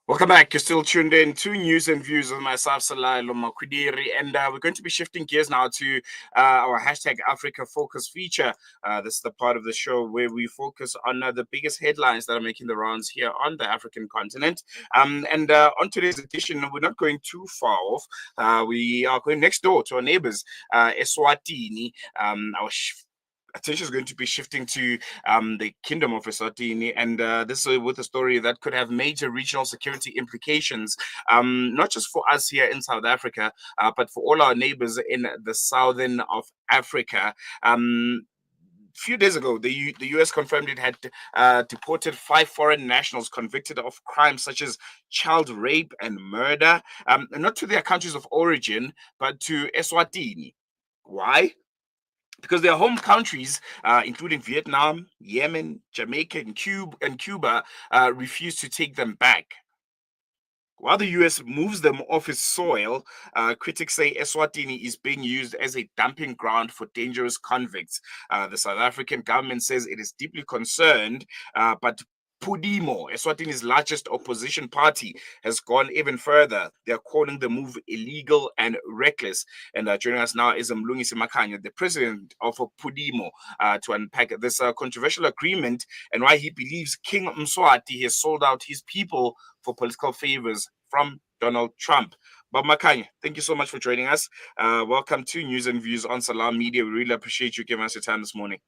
Welcome back. You're still tuned in to News and Views with myself, Salah Lomakwidiri, and we're going to be shifting gears now to our hashtag Africa Focus feature. This is the part of the show where we focus on the biggest headlines that are making the rounds here on the African continent. And on today's edition, we're not going too far off. We are going next door to our neighbors, Eswatini. Our attention is going to be shifting to the Kingdom of Eswatini, and this is with a story that could have major regional security implications, not just for us here in South Africa, but for all our neighbors in the southern of Africa. Few days ago, the U.S. confirmed it had deported 5 foreign nationals convicted of crimes such as child rape and murder, not to their countries of origin, but to Eswatini. Why? Because their home countries, including Vietnam, Yemen, Jamaica, and Cuba, refuse to take them back. While the US moves them off its soil, critics say Eswatini is being used as a dumping ground for dangerous convicts. The South African government says it is deeply concerned, but PUDEMO, Eswatini's largest opposition party, has gone even further. They're calling the move illegal and reckless. And joining us now is Mlungisi Makhanya, the president of PUDEMO, to unpack this controversial agreement and why he believes King Mswati has sold out his people for political favors from Donald Trump. But Makhanya, thank you so much for joining us. Welcome to News and Views on Salam Media. We really appreciate you giving us your time this morning.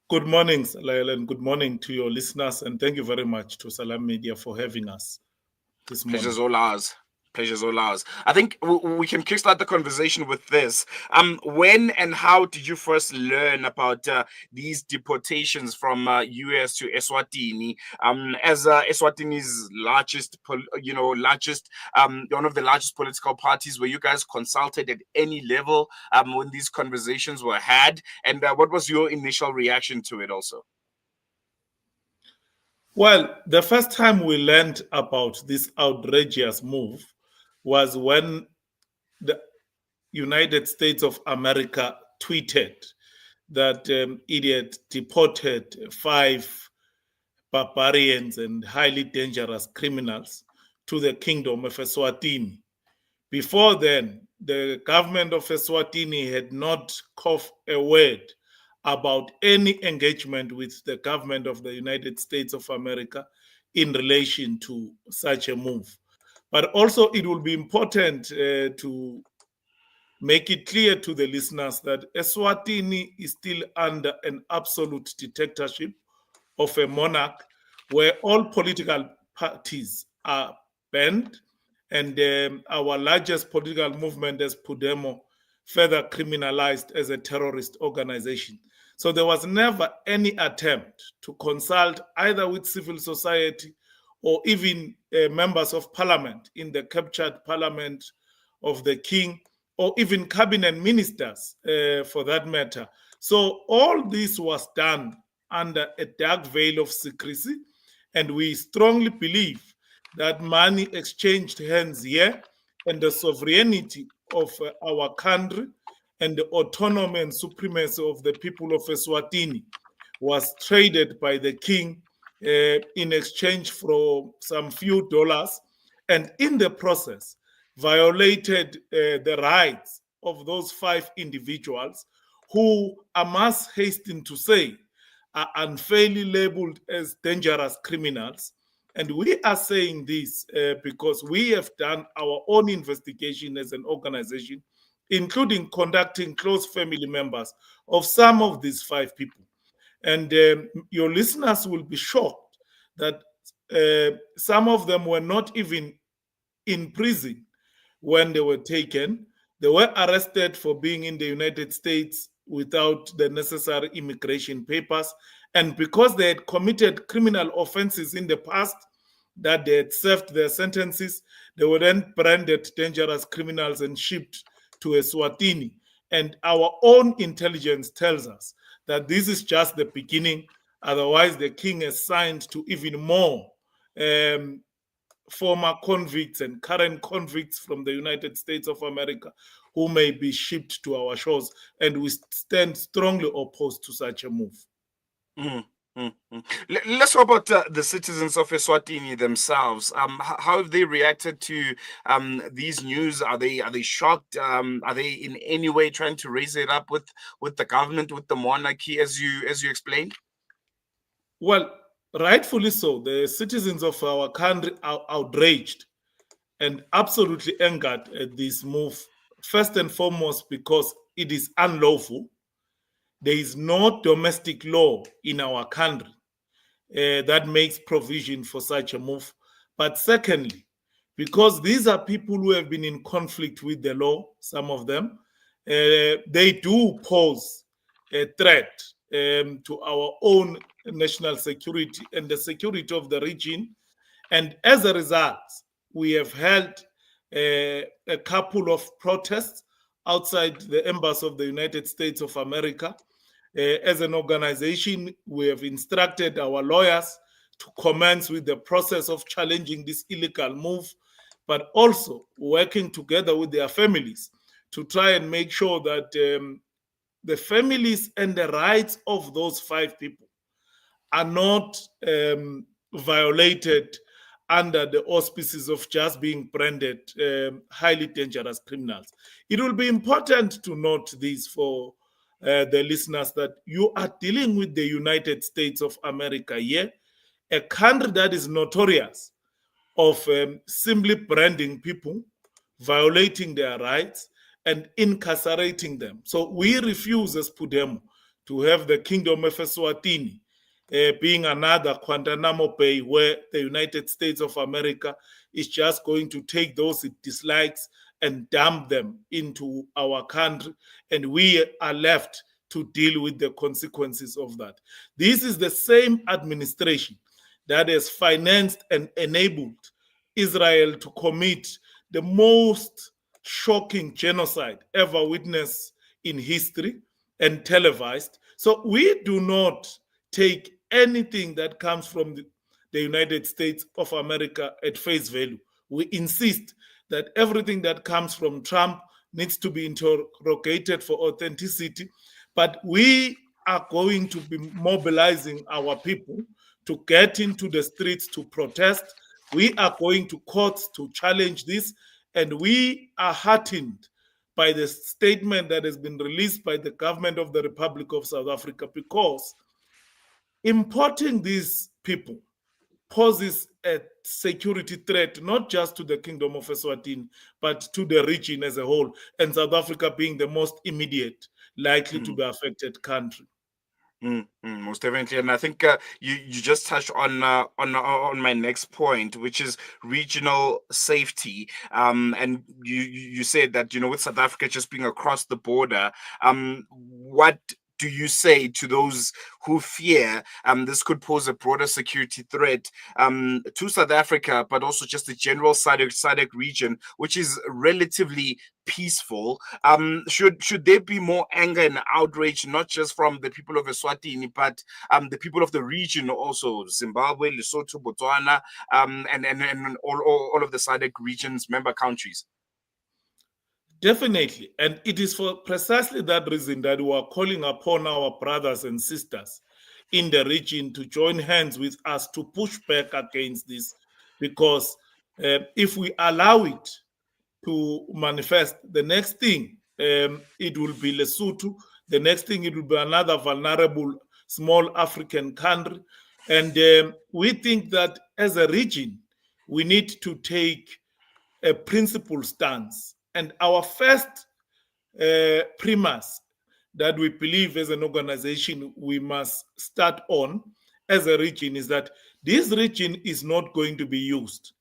Good morning, Lael, and good morning to your listeners. And thank you very much to Salam Media for having us this morning. Pleasure's all ours. Pleasure's all ours. I think we can kickstart the conversation with this. When and how did you first learn about these deportations from US to Eswatini? As Eswatini's largest, one of the largest political parties, were you guys consulted at any level when these conversations were had? And what was your initial reaction to it also? Well, the first time we learned about this outrageous move was when the United States of America tweeted that it had deported 5 barbarians and highly dangerous criminals to the Kingdom of Eswatini. Before then, the government of Eswatini had not coughed a word about any engagement with the government of the United States of America in relation to such a move. But also, it will be important to make it clear to the listeners that Eswatini is still under an absolute dictatorship of a monarch where all political parties are banned, and our largest political movement as PUDEMO further criminalized as a terrorist organization. So there was never any attempt to consult either with civil society or even members of parliament in the captured parliament of the king, or even cabinet ministers for that matter. So all this was done under a dark veil of secrecy, and we strongly believe that money exchanged hands here and the sovereignty of our country and the autonomy and supremacy of the people of Eswatini was traded by the king in exchange for some few dollars, and in the process violated the rights of those 5 individuals who, I must hasten to say, are unfairly labeled as dangerous criminals. And we are saying this because we have done our own investigation as an organization, including conducting close family members of some of these 5 people. And your listeners will be shocked that some of them were not even in prison when they were taken. They were arrested for being in the United States without the necessary immigration papers. And because they had committed criminal offenses in the past, that they had served their sentences, they were then branded dangerous criminals and shipped to Eswatini. And our own intelligence tells us that this is just the beginning. Otherwise, the king has signed to even more former convicts and current convicts from the United States of America who may be shipped to our shores, and we stand strongly opposed to such a move. Mm-hmm. Let's talk about the citizens of Eswatini themselves. How have they reacted to these news? Are they shocked? Are they in any way trying to raise it up with the government, with the monarchy, as you explained? Well, rightfully so. The citizens of our country are outraged and absolutely angered at this move. First and foremost, because it is unlawful. There is no domestic law in our country that makes provision for such a move. But secondly, because these are people who have been in conflict with the law, some of them, they do pose a threat to our own national security and the security of the region. And as a result, we have held a couple of protests outside the embassy of the United States of America. As an organization, we have instructed our lawyers to commence with the process of challenging this illegal move, but also working together with their families to try and make sure that the families and the rights of those 5 people are not violated under the auspices of just being branded highly dangerous criminals. It will be important to note this for the listeners that you are dealing with the United States of America here, a country that is notorious of simply branding people, violating their rights, and incarcerating them. So we refuse as PUDEMO to have the Kingdom of Eswatini being another Guantanamo Bay where the United States of America is just going to take those it dislikes and dump them into our country, and we are left to deal with the consequences of that. This is the same administration that has financed and enabled Israel to commit the most shocking genocide ever witnessed in history and televised. So we do not take anything that comes from the United States of America at face value. We insist that everything that comes from Trump needs to be interrogated for authenticity. But we are going to be mobilizing our people to get into the streets to protest. We are going to courts to challenge this. And we are heartened by the statement that has been released by the government of the Republic of South Africa, because importing these people poses a security threat not just to the Kingdom of Eswatini, but to the region as a whole, and South Africa being the most immediate likely to be affected country. Most definitely, and I think you just touched on my next point, which is regional safety. And you said that, with South Africa just being across the border, what do you say to those who fear this could pose a broader security threat to South Africa, but also just the general SADC region, which is relatively peaceful? Should there be more anger and outrage, not just from the people of Eswatini, but the people of the region also, Zimbabwe, Lesotho, Botswana, and all of the SADC region's member countries? Definitely. And it is for precisely that reason that we are calling upon our brothers and sisters in the region to join hands with us to push back against this. Because if we allow it to manifest, the next thing it will be Lesotho. The next thing it will be another vulnerable small African country. And we think that as a region, we need to take a principled stance. And our first premise that we believe as an organization we must start on as a region is that this region is not going to be used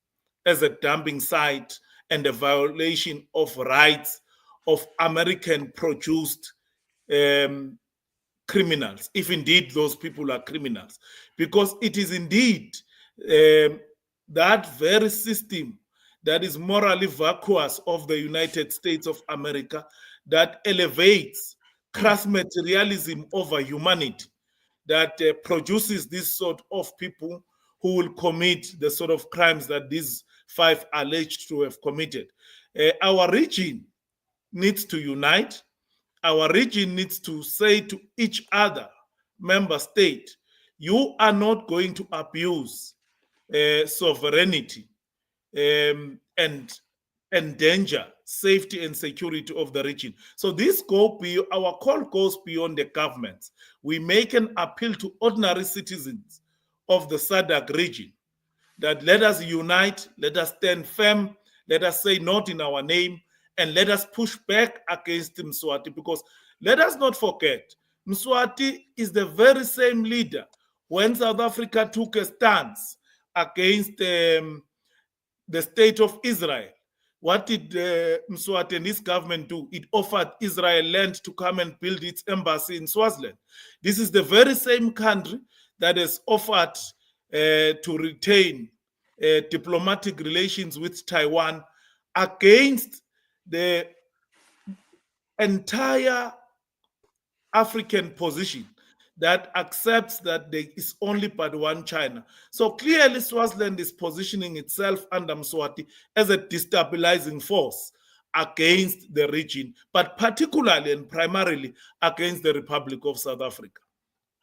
as a dumping site and a violation of rights of American produced criminals, if indeed those people are criminals, because it is indeed that very system that is morally vacuous of the United States of America that elevates crass materialism over humanity, that produces this sort of people who will commit the sort of crimes that these 5 alleged to have committed. Our region needs to unite. Our region needs to say to each other member state you are not going to abuse sovereignty and endanger safety and security of the region. So our call goes beyond the governments. We make an appeal to ordinary citizens of the SADC region that let us unite, let us stand firm, let us say not in our name, and let us push back against Mswati, because let us not forget, Mswati is the very same leader when South Africa took a stance against the state of Israel. What did Mswati and his government do? It offered Israel land to come and build its embassy in Swaziland. This is the very same country that has offered to retain diplomatic relations with Taiwan against the entire African position that accepts that there is only but one China. So clearly Swaziland is positioning itself under Mswati as a destabilizing force against the region, but particularly and primarily against the Republic of South Africa.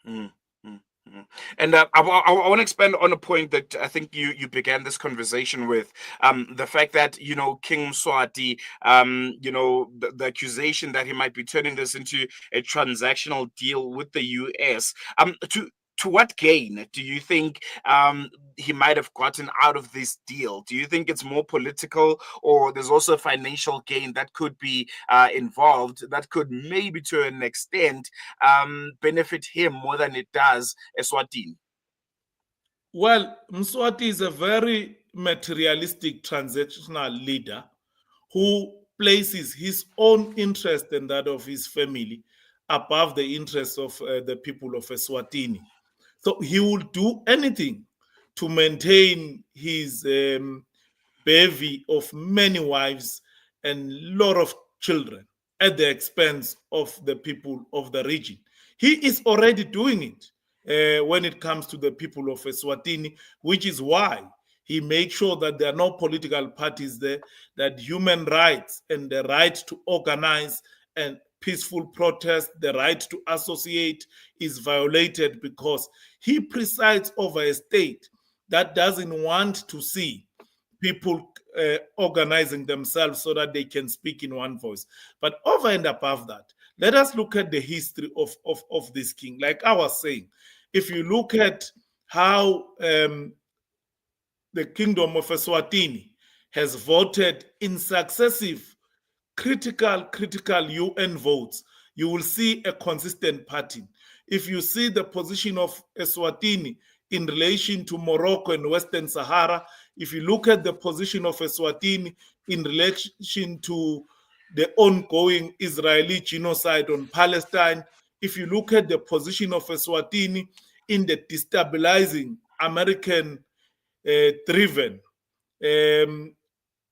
Mm, mm, mm. And I want to expand on a point that I think you began this conversation with, the fact that, King Mswati, the accusation that he might be turning this into a transactional deal with the US. To what gain do you think he might have gotten out of this deal? Do you think it's more political, or there's also a financial gain that could be involved that could maybe to an extent benefit him more than it does Eswatini? Well, Mswati is a very materialistic transactional leader who places his own interest and that of his family above the interests of the people of Eswatini. So he will do anything to maintain his bevy of many wives and lot of children at the expense of the people of the region. He is already doing it when it comes to the people of Eswatini, which is why he made sure that there are no political parties there, that human rights and the right to organize and peaceful protest, the right to associate is violated, because he presides over a state that doesn't want to see people organizing themselves so that they can speak in one voice. But over and above that, let us look at the history of this king. Like I was saying, if you look at how the kingdom of Eswatini has voted in successive critical UN votes, you will see a consistent pattern. If you see the position of Eswatini in relation to Morocco and Western Sahara, if you look at the position of Eswatini in relation to the ongoing Israeli genocide on Palestine, if you look at the position of Eswatini in the destabilizing American driven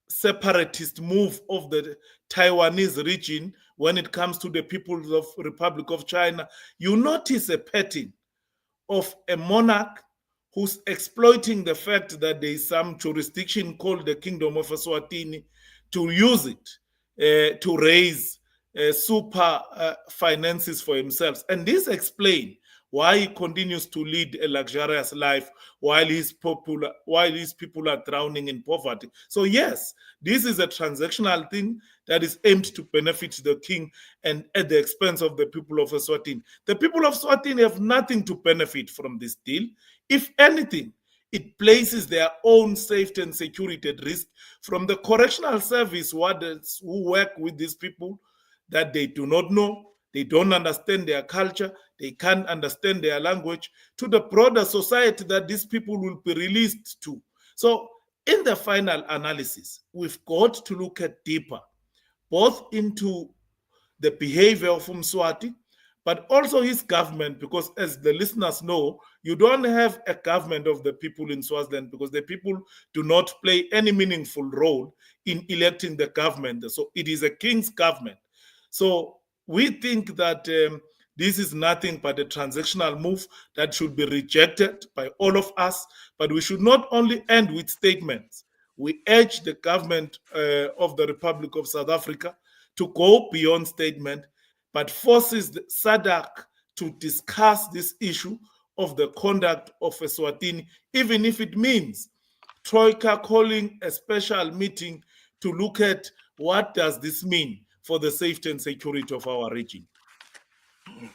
separatist move of the Taiwanese region when it comes to the People's of Republic of China, you notice a pattern of a monarch who's exploiting the fact that there is some jurisdiction called the Kingdom of Eswatini to use it to raise super finances for himself. And this explains why he continues to lead a luxurious life while his people are drowning in poverty. So yes, this is a transactional thing that is aimed to benefit the king and at the expense of the people of Eswatini. The people of Eswatini have nothing to benefit from this deal. If anything, it places their own safety and security at risk, from the correctional service wardens who work with these people that they do not know, they don't understand their culture, they can't understand their language, to the broader society that these people will be released to. So in the final analysis, we've got to look at deeper, both into the behavior of Mswati, but also his government, because as the listeners know, you don't have a government of the people in Swaziland because the people do not play any meaningful role in electing the government. So it is a king's government. So we think that this is nothing but a transactional move that should be rejected by all of us, but we should not only end with statements. We urge the government of the Republic of South Africa to go beyond statement, but forces the SADC to discuss this issue of the conduct of Eswatini, even if it means Troika calling a special meeting to look at what does this mean for the safety and security of our region.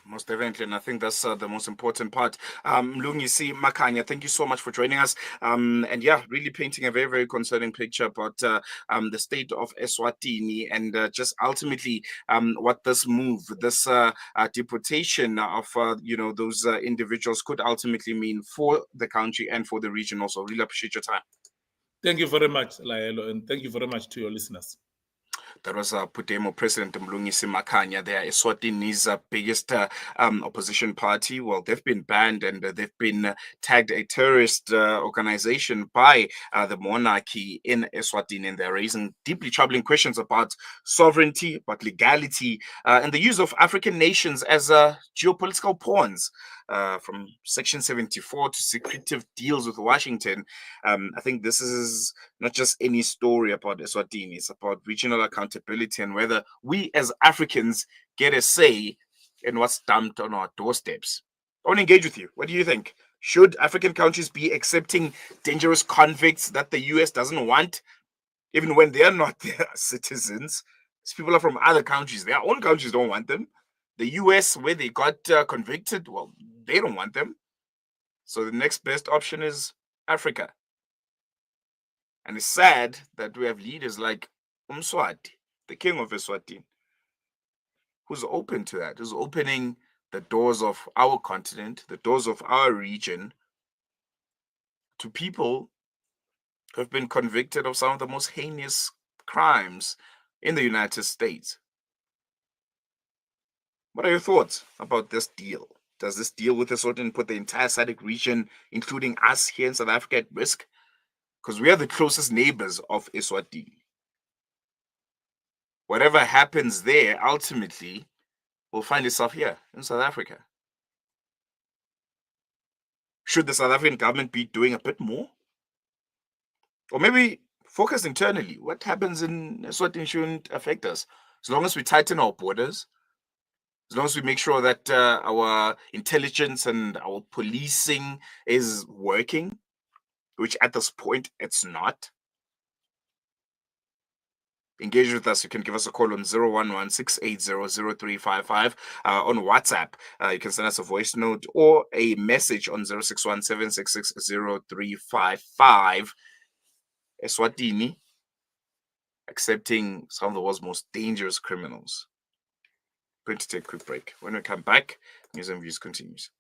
Most definitely, and I think that's the most important part. Mlungisi, Makhanya, thank you so much for joining us. And yeah, really painting a very, very concerning picture about the state of Eswatini and just ultimately what this move, this deportation of those individuals could ultimately mean for the country and for the region. Also, really appreciate your time. Thank you very much, Laelo, and thank you very much to your listeners. That was PUDEMO President Mlungisi Makhanya. They are Eswatini's biggest opposition party. Well, they've been banned and they've been tagged a terrorist organization by the monarchy in Eswatini. And they're raising deeply troubling questions about sovereignty, about legality, and the use of African nations as geopolitical pawns. From Section 74 to secretive deals with Washington. I think this is not just any story about Eswatini, it's about regional accountability and whether we as Africans get a say in what's dumped on our doorsteps. I want to engage with you. What do you think? Should African countries be accepting dangerous convicts that the US doesn't want, even when they are not their citizens? These people are from other countries. Their own countries don't want them. The US, where they got convicted, well, they don't want them. So the next best option is Africa. And it's sad that we have leaders like Mswati, the king of Eswatini, who's open to that, who's opening the doors of our continent, the doors of our region to people who have been convicted of some of the most heinous crimes in the United States. What are your thoughts about this deal? Does this deal with Eswatini put the entire SADC region, including us here in South Africa, at risk? Because we are the closest neighbors of Eswatini. Whatever happens there, ultimately, will find itself here in South Africa. Should the South African government be doing a bit more? Or maybe focus internally. What happens in Eswatini shouldn't affect us. As long as we tighten our borders, as long as we make sure that our intelligence and our policing is working, which at this point it's not. Engage with us. You can give us a call on 011-680-0355. On WhatsApp, you can send us a voice note or a message on 061-766-0355. Eswatini accepting some of the world's most dangerous criminals. Going to take a quick break. When we come back, News and Views continues.